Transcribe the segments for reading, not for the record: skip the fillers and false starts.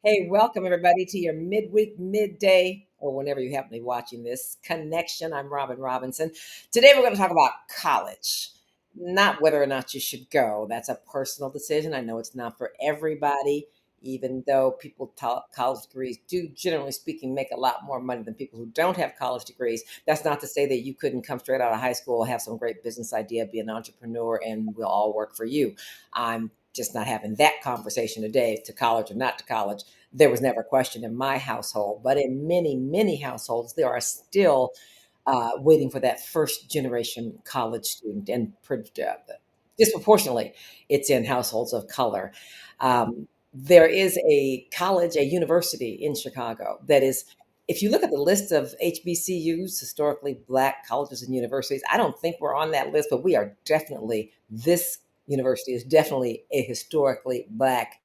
Hey, welcome everybody to your midweek, midday, or whenever you happen to be watching this connection. I'm Robin Robinson. Today we're going to talk about college, not whether or not you should go. That's a personal decision. I know it's not for everybody, even though people talk college degrees do, generally speaking, make a lot more money than people who don't have college degrees. That's not to say that you couldn't come straight out of high school, have some great business idea, be an entrepreneur, and we'll all work for you. I'm just not having that conversation today, to college or not to college. There was never a question in my household, but in many, many households, there are still waiting for that first generation college student, and disproportionately, it's in households of color. There is a college, a university in Chicago that is. If you look at the list of HBCUs, historically black colleges and universities, I don't think we're on that list, but we are definitely, this university is definitely a historically black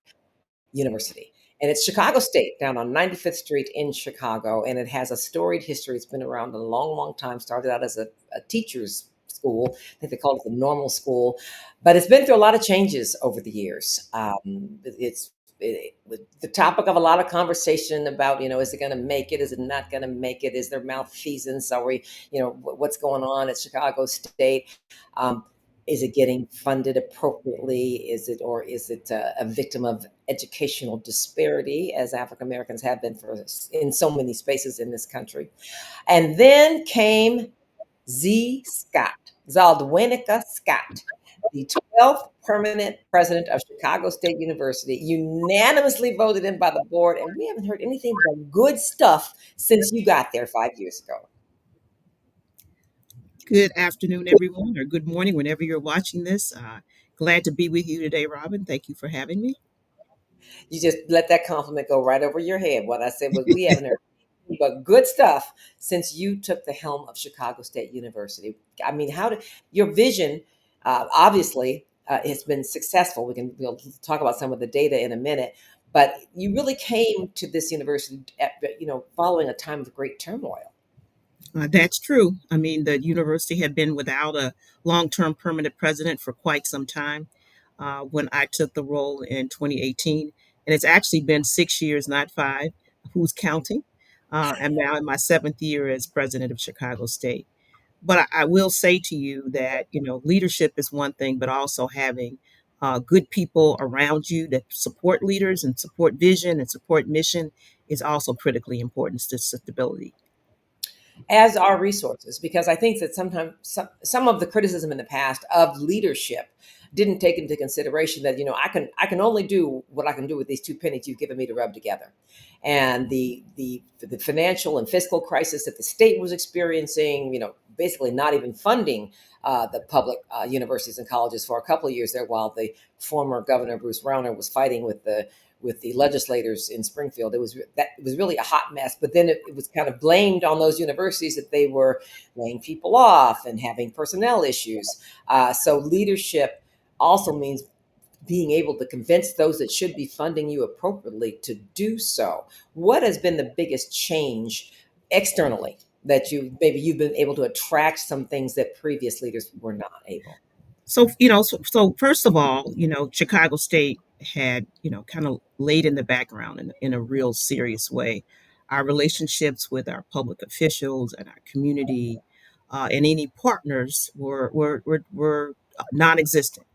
university. And it's Chicago State down on 95th Street in Chicago. And it has a storied history. It's been around a long, long time. Started out as a teacher's school. I think they called it the normal school. But it's been through a lot of changes over the years. The topic of a lot of conversation about, is it going to make it? Is it not going to make it? Is there malfeasance? Are we, what's going on at Chicago State? Um, is it getting funded appropriately? Is it a victim of educational disparity, as African Americans have been in so many spaces in this country? And then came Z. Scott, Zaldwaynaka Scott, the 12th permanent president of Chicago State University, unanimously voted in by the board, and we haven't heard anything but good stuff since you got there 5 years ago. Good afternoon, everyone, or good morning, whenever you're watching this. Glad to be with you today, Robin. Thank you for having me. You just let that compliment go right over your head. What I said was, we haven't heard anything but good stuff since you took the helm of Chicago State University. I mean, how did your vision? Obviously, has been successful. We'll talk about some of the data in a minute, but you really came to this university, following a time of great turmoil. That's true. I mean, the university had been without a long term permanent president for quite some time when I took the role in 2018. And it's actually been 6 years, not five. Who's counting? I'm now in my seventh year as president of Chicago State. But I will say to you that leadership is one thing, but also having good people around you that support leaders and support vision and support mission is also critically important to stability. As are resources, because I think that sometimes some of the criticism in the past of leadership didn't take into consideration that, I can only do what I can do with these two pennies you've given me to rub together. And the financial and fiscal crisis that the state was experiencing, basically not even funding the public universities and colleges for a couple of years there, while the former governor Bruce Rauner was fighting with the legislators in Springfield. It was really a hot mess. But then it was kind of blamed on those universities that they were laying people off and having personnel issues. So leadership also means being able to convince those that should be funding you appropriately to do so. What has been the biggest change externally that you've been able to attract some things that previous leaders were not able? So first of all, Chicago State had, kind of laid in the background in a real serious way. Our relationships with our public officials and our community and any partners were non-existent.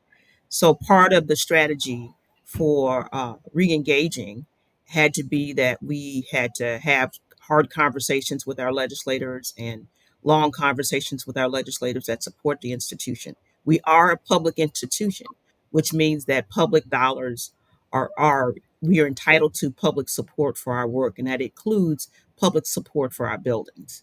So part of the strategy for re-engaging had to be that we had to have hard conversations with our legislators and long conversations with our legislators that support the institution. We are a public institution, which means that public dollars are we are entitled to public support for our work, and that includes public support for our buildings.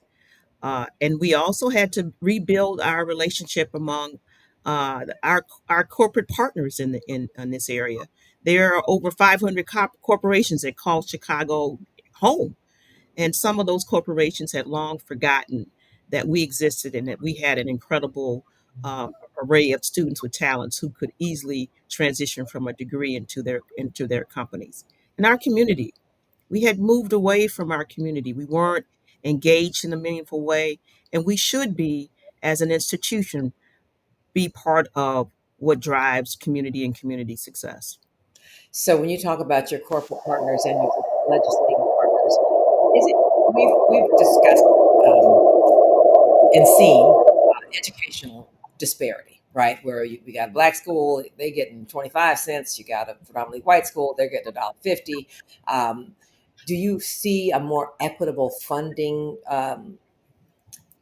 And we also had to rebuild our relationship among our corporate partners in this area. There are over 500 corporations that call Chicago home, and some of those corporations had long forgotten that we existed and that we had an incredible array of students with talents who could easily transition from a degree into their companies. In our community, we had moved away from our community. We weren't engaged in a meaningful way, and we should be, as an institution, be part of what drives community and community success. So when you talk about your corporate partners and legislative partners. Is it we've discussed and seen educational disparity, right? Where we got a black school, they getting 25 cents. You got a predominantly white school, they're getting $1.50. Um, do you see a more equitable funding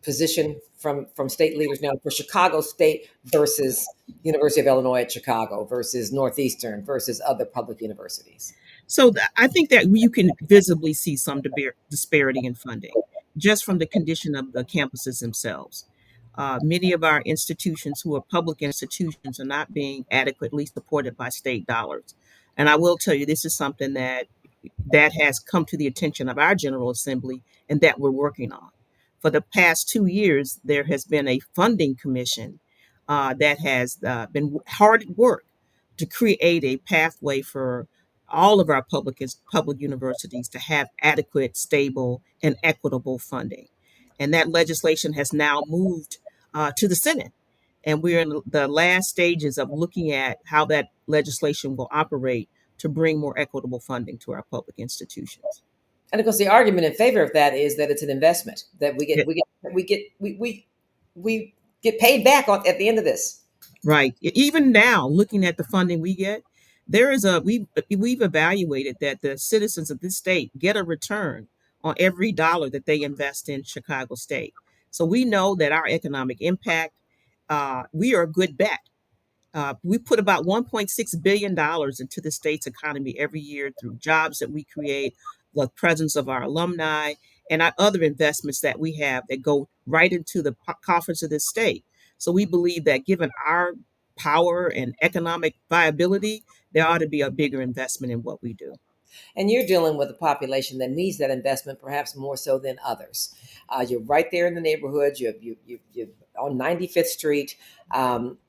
position from state leaders now for Chicago State versus University of Illinois at Chicago versus Northeastern versus other public universities? So I think that you can visibly see some disparity in funding just from the condition of the campuses themselves. Many of our institutions who are public institutions are not being adequately supported by state dollars. And I will tell you, this is something that has come to the attention of our General Assembly and that we're working on. For the past 2 years, there has been a funding commission that has been hard at work to create a pathway for all of our public universities to have adequate, stable, and equitable funding. And that legislation has now moved to the Senate. And we're in the last stages of looking at how that legislation will operate to bring more equitable funding to our public institutions. And of course, the argument in favor of that is that it's an investment that Yeah, we get paid back on at the end of this. right. Even now, looking at the funding we get, there is a we've evaluated that the citizens of this state get a return on every dollar that they invest in Chicago State. So we know that our economic impact, we are a good bet. We put about $1.6 billion into the state's economy every year through jobs that we create, the presence of our alumni, and our other investments that we have that go right into the coffers of this state. So we believe that given our power and economic viability, there ought to be a bigger investment in what we do. And you're dealing with a population that needs that investment perhaps more so than others. You're right there in the neighborhood. You're on 95th Street. Um,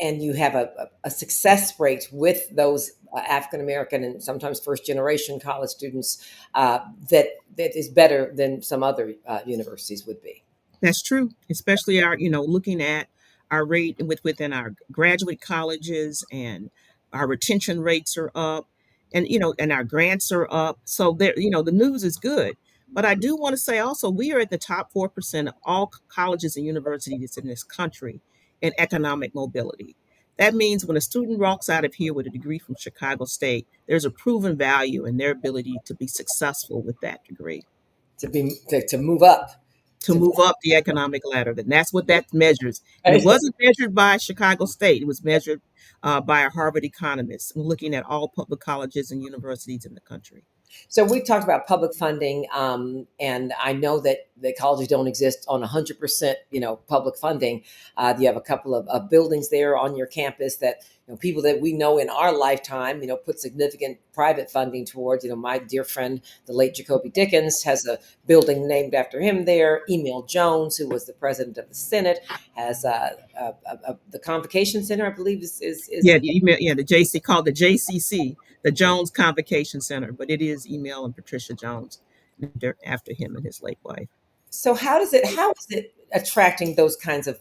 and you have a success rate with those African American and sometimes first generation college students that is better than some other universities would be. That's true, especially our, looking at our rate within our graduate colleges, and our retention rates are up, and and our grants are up. So there, the news is good. But I do want to say also, we are at the top 4% of all colleges and universities in this country in economic mobility. That means when a student walks out of here with a degree from Chicago State, there's a proven value in their ability to be successful with that degree, To move up to to move up the economic ladder. And that's what that measures. And it wasn't measured by Chicago State. It was measured by a Harvard economist, looking at all public colleges and universities in the country. So we talked about public funding, and I know that the colleges don't exist on 100%, public funding. You have a couple of buildings there on your campus that people that we know in our lifetime, put significant private funding towards. My dear friend, the late Jacoby Dickens, has a building named after him there. Emil Jones, who was the president of the Senate, has the Convocation Center, I believe, is Yeah, the JC called the JCC, the Jones Convocation Center, but it is Email and Patricia Jones named after him and his late wife. So how is it attracting those kinds of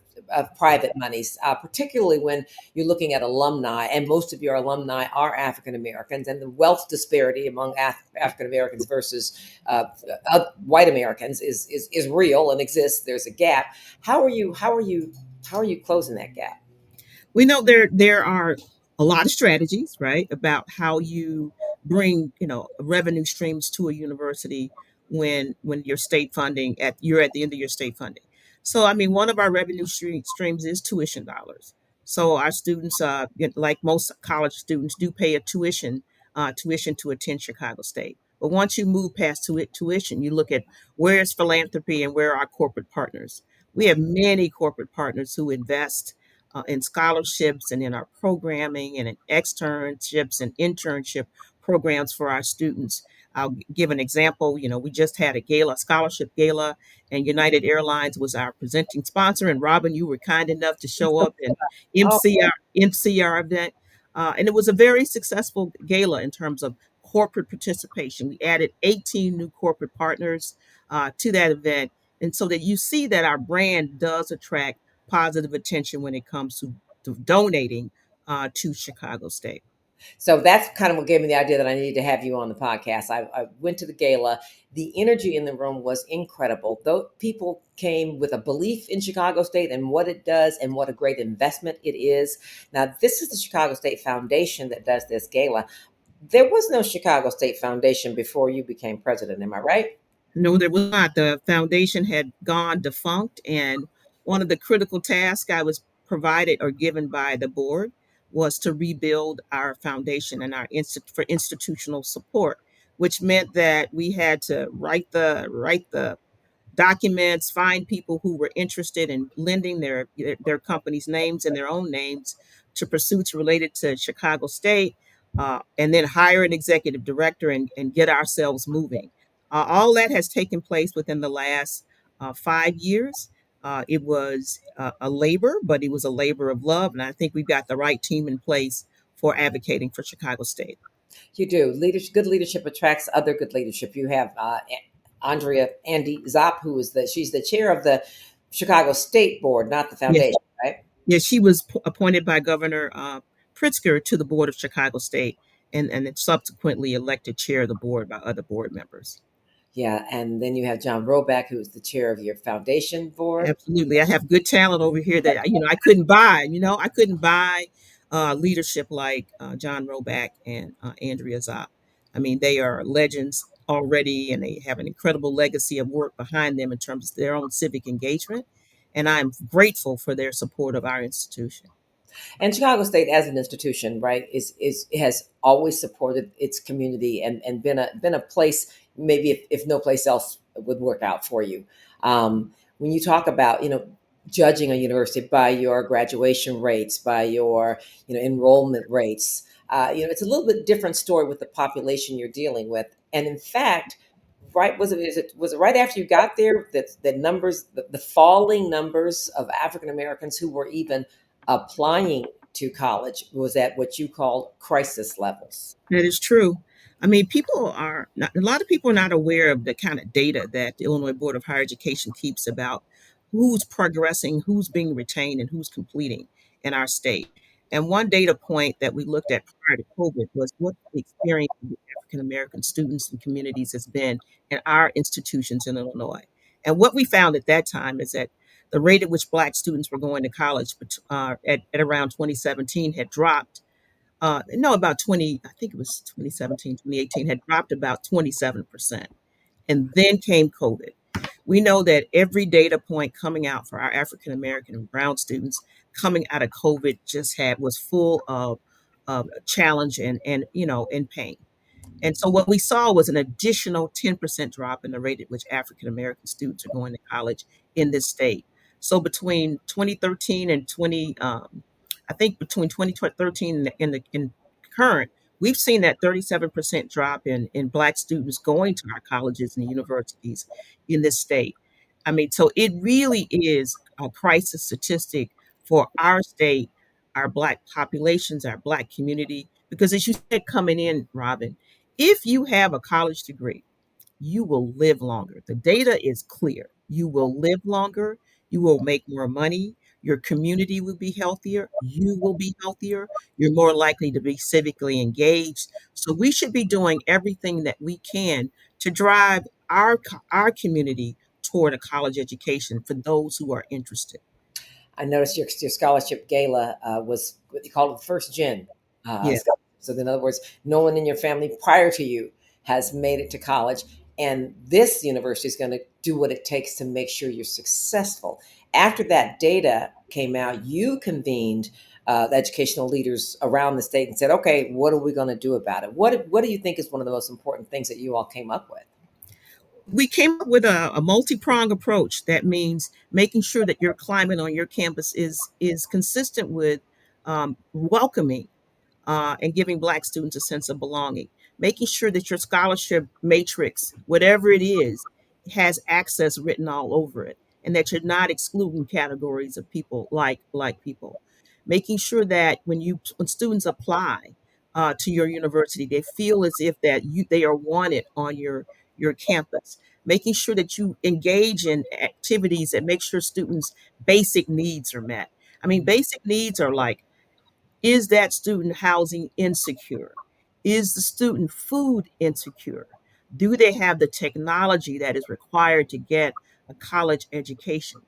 private monies, particularly when you're looking at alumni, and most of your alumni are African Americans, and the wealth disparity among African Americans versus white Americans is real and exists. There's a gap. How are you closing that gap? We know there are a lot of strategies, right, about how you bring revenue streams to a university when your state funding you're at the end of your state funding. So I mean, one of our revenue streams is tuition dollars. So our students, like most college students, do pay a tuition to attend Chicago State. But once you move past tuition, you look at where is philanthropy and where are our corporate partners. We have many corporate partners who invest in scholarships and in our programming and in externships and internship programs for our students. I'll give an example. We just had a scholarship gala, and United Airlines was our presenting sponsor. And Robin, you were kind enough to show up and Oh, MC our event. And it was a very successful gala in terms of corporate participation. We added 18 new corporate partners to that event. And so that you see that our brand does attract positive attention when it comes to donating to Chicago State. So that's kind of what gave me the idea that I needed to have you on the podcast. I went to the gala. The energy in the room was incredible. Though people came with a belief in Chicago State and what it does and what a great investment it is. Now, this is the Chicago State Foundation that does this gala. There was no Chicago State Foundation before you became president. Am I right? No, there was not. The foundation had gone defunct, and one of the critical tasks I was provided or given by the board was to rebuild our foundation and our for institutional support, which meant that we had to write the documents, find people who were interested in lending their company's names and their own names to pursuits related to Chicago State, and then hire an executive director and get ourselves moving. All that has taken place within the last 5 years. It was a labor, but it was a labor of love, and I think we've got the right team in place for advocating for Chicago State. You do. Leadership, good leadership attracts other good leadership. You have Andrea Andy Zopp, who is she's the chair of the Chicago State Board, not the Yes, foundation, right? yes, she was appointed by Governor Pritzker to the board of Chicago State, and then subsequently elected chair of the board by other board members. Yeah, and then you have John Roback, who is the chair of your foundation board. Absolutely, I have good talent over here that I couldn't buy. I couldn't buy leadership like John Roback and Andrea Zopp. I mean, they are legends already, and they have an incredible legacy of work behind them in terms of their own civic engagement. And I'm grateful for their support of our institution. And Chicago State, as an institution, right, is has always supported its community and been a place maybe if no place else would work out for you. When you talk about judging a university by your graduation rates, by your enrollment rates, it's a little bit different story with the population you're dealing with. And in fact, right was it right after you got there that the numbers the falling numbers of African Americans who were even applying to college was at what you call crisis levels. That is true. I mean, a lot of people are not aware of the kind of data that the Illinois Board of Higher Education keeps about who's progressing, who's being retained, and who's completing in our state. And one data point that we looked at prior to COVID was what the experience of the African American students and communities has been in our institutions in Illinois. And what we found at that time is that the rate at which Black students were going to college at around 2017 had dropped no, about 20, I think it was 2017, 2018, had dropped about 27%. And then came COVID. We know that every data point coming out for our African American and Brown students coming out of COVID was full of challenge and pain. And so what we saw was an additional 10% drop in the rate at which African American students are going to college in this state. So between 2013 and 20, I think between 2013 and in current, we've seen that 37% drop in Black students going to our colleges and universities in this state. I mean, so it really is a crisis statistic for our state, our Black populations, our Black community, because as you said coming in, Robin, if you have a college degree, you will live longer. The data is clear. You will live longer. You will make more money. Your community will be healthier. You will be healthier. You're more likely to be civically engaged. So we should be doing everything that we can to drive our community toward a college education for those who are interested. I noticed your scholarship gala was what you call it first gen Yes. scholarship. So in other words, no one in your family prior to you has made it to college, and this university is going to do what it takes to make sure you're successful. After that data came out, you convened the educational leaders around the state and said, "Okay, what are we going to do about it? What do you think is one of the most important things that you all came up with?" We came up with a multi-pronged approach that means making sure that your climate on your campus is consistent with welcoming and giving Black students a sense of belonging, making sure that your scholarship matrix, whatever it is, has access written all over it, and that you're not excluding categories of people like Black people, making sure that when students apply to your university, they feel as if they are wanted on your campus, making sure that you engage in activities that make sure students' basic needs are met. I mean, basic needs are like Is that student housing insecure? Is the student food insecure? Do they have the technology that is required to get a college education?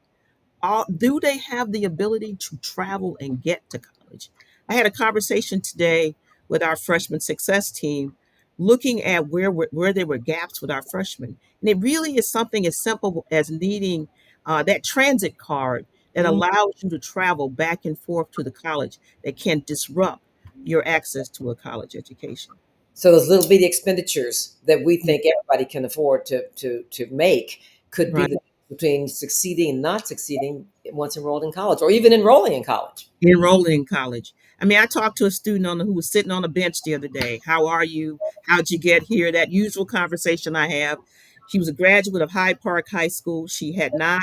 Do they have the ability to travel and get to college? I had a conversation today with our freshman success team looking at where there were gaps with our freshmen. And it really is something as simple as needing that transit card that Mhm. allows you to travel back and forth to the college that can disrupt your access to a college education. So those little bitty expenditures that we Yeah. think everybody can afford to make could be Right. the difference between succeeding and not succeeding once enrolled in college, or even enrolling in college. Enrolling in college. I mean, I talked to a student who was sitting on a bench the other day. How are you? How'd you get here? That usual conversation I have. She was a graduate of Hyde Park High School. She had not.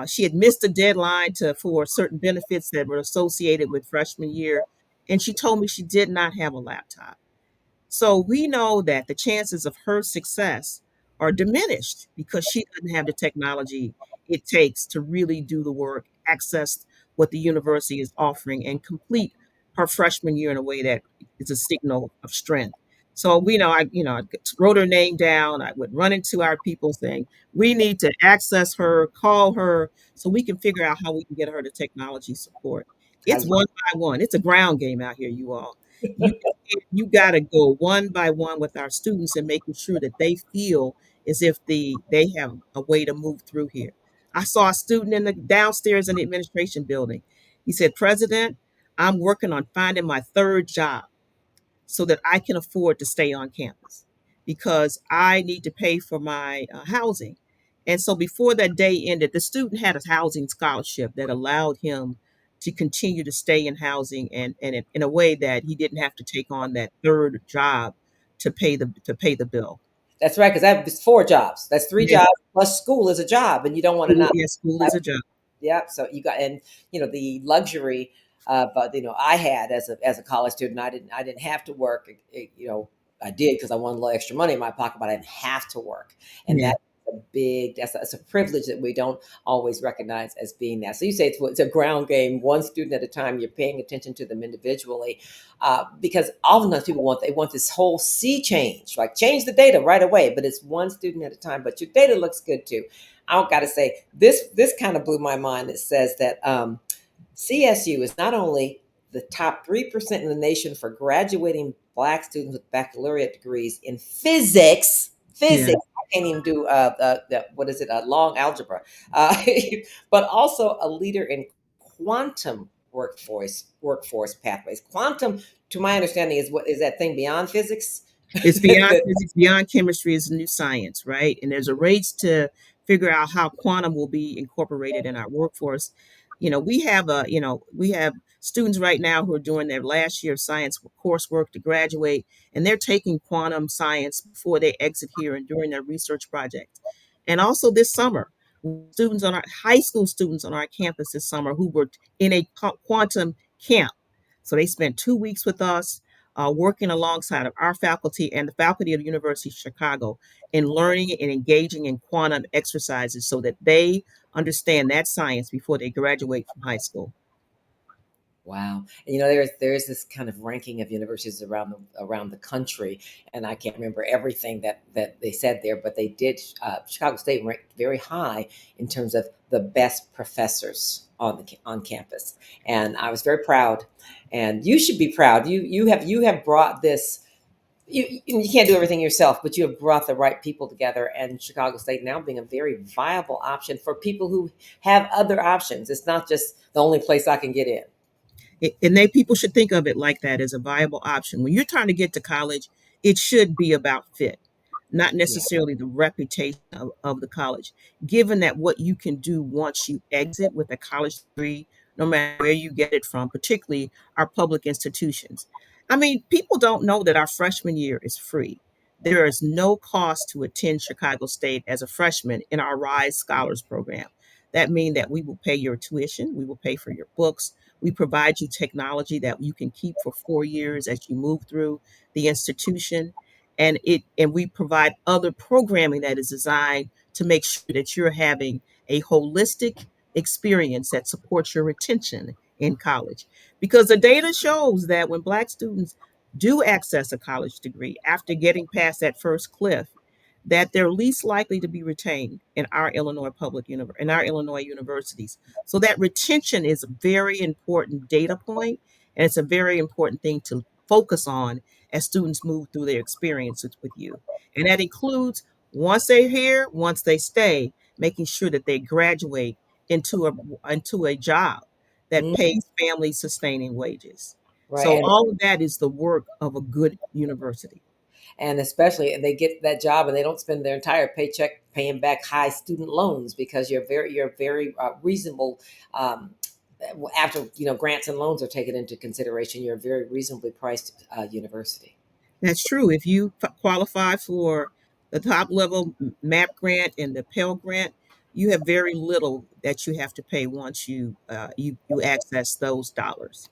She had missed a deadline for certain benefits that were associated with freshman year, and she told me she did not have a laptop. So we know that the chances of her success are diminished because she doesn't have the technology it takes to really do the work, access what the university is offering, and complete her freshman year in a way that is a signal of strength. So I wrote her name down. I would run into our people saying, we need to access her, call her, so we can figure out how we can get her the technology support. I It's one by one. It's a ground game out here, you all. You you got to go one by one with our students and making sure that they feel as if they have a way to move through here. I saw a student in the downstairs in the administration building. He said, President, I'm working on finding my third job so that I can afford to stay on campus because I need to pay for my housing. And so before that day ended, the student had a housing scholarship that allowed him to continue to stay in housing and in a way that he didn't have to take on that third job to pay the bill. That's right, because that's 4 jobs. That's 3 jobs plus school is a job, and you don't want to not. School is a job. Yeah. So you got, and the luxury, but I had as a college student, I didn't have to work. I did because I wanted a little extra money in my pocket, but I didn't have to work, and Yeah. that's a privilege that we don't always recognize as being that. So you say it's a ground game, one student at a time. You're paying attention to them individually, because oftentimes people want this whole sea change, like change the data right away, but it's one student at a time. But your data looks good too. I've got to say this kind of blew my mind. It says that CSU is not only the top 3% in the nation for graduating Black students with baccalaureate degrees in physics. Yeah. Physics. I can't even do what is it? Long algebra, uh, but also a leader in quantum workforce pathways. Quantum, to my understanding, is that thing beyond physics. It's beyond physics, beyond chemistry is a new science, right? And there's a race to figure out how quantum will be incorporated in our workforce. We have students right now who are doing their last year of science coursework to graduate, and they're taking quantum science before they exit here and during their research project. And also this summer, students on our high school students on our campus this summer who were in a quantum camp. So they spent 2 weeks with us working alongside of our faculty and the faculty of the University of Chicago in learning and engaging in quantum exercises so that they understand that science before they graduate from high school. Wow. And there's this kind of ranking of universities around the country, and I can't remember everything that they said there, but they did. Chicago State ranked very high in terms of the best professors on campus, and I was very proud. And you should be proud. You have brought this. You can't do everything yourself, but you have brought the right people together, and Chicago State now being a very viable option for people who have other options. It's not just the only place I can get in. And they people should think of it like that as a viable option. When you're trying to get to college, it should be about fit, not Yeah. necessarily the reputation of the college. Given that what you can do once you exit with a college degree, no matter where you get it from, particularly our public institutions. I mean, people don't know that our freshman year is free. There is no cost to attend Chicago State as a freshman in our Rise Scholars Program. That means that we will pay your tuition, we will pay for your books, we provide you technology that you can keep for 4 years as you move through the institution. And we provide other programming that is designed to make sure that you're having a holistic experience that supports your retention in college, because the data shows that when Black students do access a college degree after getting past that first cliff, that they're least likely to be retained in our in our Illinois universities. So that retention is a very important data point, and it's a very important thing to focus on as students move through their experiences with you. And that includes, once they're here, once they stay, making sure that they graduate into a job that Mm, pays family sustaining wages. right. So all of that is the work of a good university. And especially they get that job and they don't spend their entire paycheck paying back high student loans because you're very reasonable. After grants and loans are taken into consideration, you're a very reasonably priced university. That's true. If you qualify for the top level MAP grant and the Pell grant, you have very little that you have to pay once you access those dollars.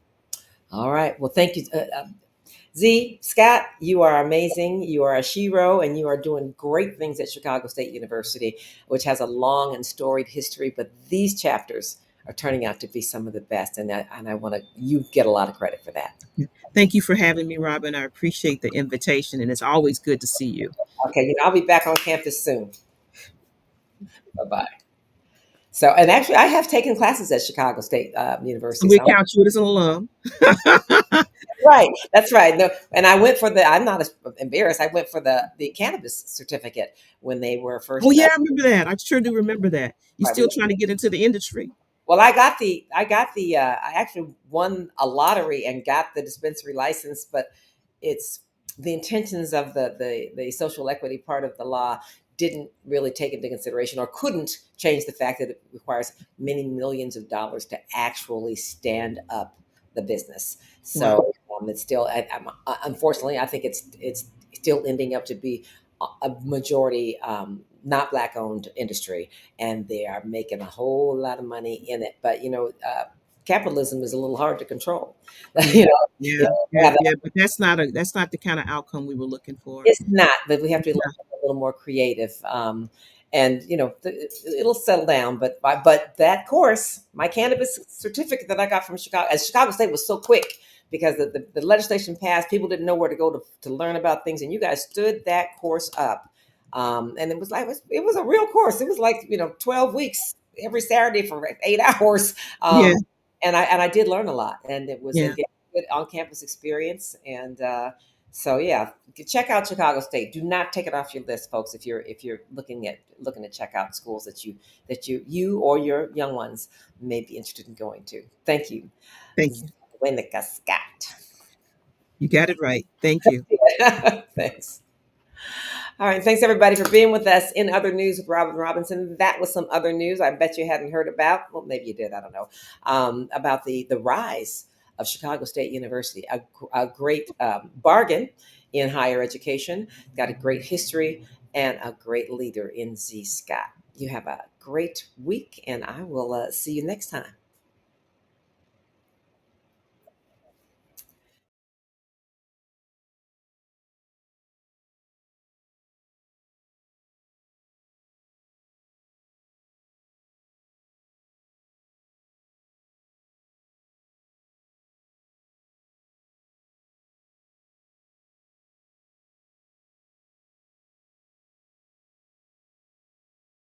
All right. Well, thank you, Z Scott. You are amazing. You are a shero, and you are doing great things at Chicago State University, which has a long and storied history. But these chapters are turning out to be some of the best, and I want to you get a lot of credit for that. Thank you for having me, Robin. I appreciate the invitation, and it's always good to see you. Okay, I'll be back on campus soon. Bye bye. So, and actually, I have taken classes at Chicago State So University. we So, count you as an alum. right, that's right. No, and I went for the. I'm not as embarrassed. I went for the cannabis certificate when they were Oh first. yeah, I remember that. I sure do remember that. You Right, still trying to get into the industry? well, I actually won a lottery and got the dispensary license, but it's the intentions of the social equity part of the law didn't really take into consideration or couldn't change the fact that it requires many millions of dollars to actually stand up the business. Wow. So it's still, unfortunately, I think it's still ending up to be a majority not black owned industry, and they are making a whole lot of money in it. But capitalism is a little hard to control. Yeah, you know, yeah, yeah, yeah, yeah. But that's not the kind of outcome we were looking for. it's not, but we have to be It's not. a little more creative. And it'll settle down. But that course, my cannabis certificate that I got from Chicago, as Chicago State was so quick because the legislation passed, people didn't know where to go to learn about things, and you guys stood that course up. And it was like it was a real course. It was like 12 weeks every Saturday for 8 hours. Yeah, And I did learn a lot, and it was a yeah. good on campus experience. And so yeah, check out Chicago State. Do not take it off your list, folks. If you're looking to check out schools that you or your young ones may be interested in going to. Thank you, Thank you. Zaldwaynaka Scott. You got it right. Thank you. Thanks. All right, thanks everybody for being with us in other news with Robin Robinson. That was some other news I bet you hadn't heard about. Well, maybe you did. I don't know about the rise of Chicago State University, a great bargain in higher education. Got a great history and a great leader in Z Scott. You have a great week, and I will see you next time.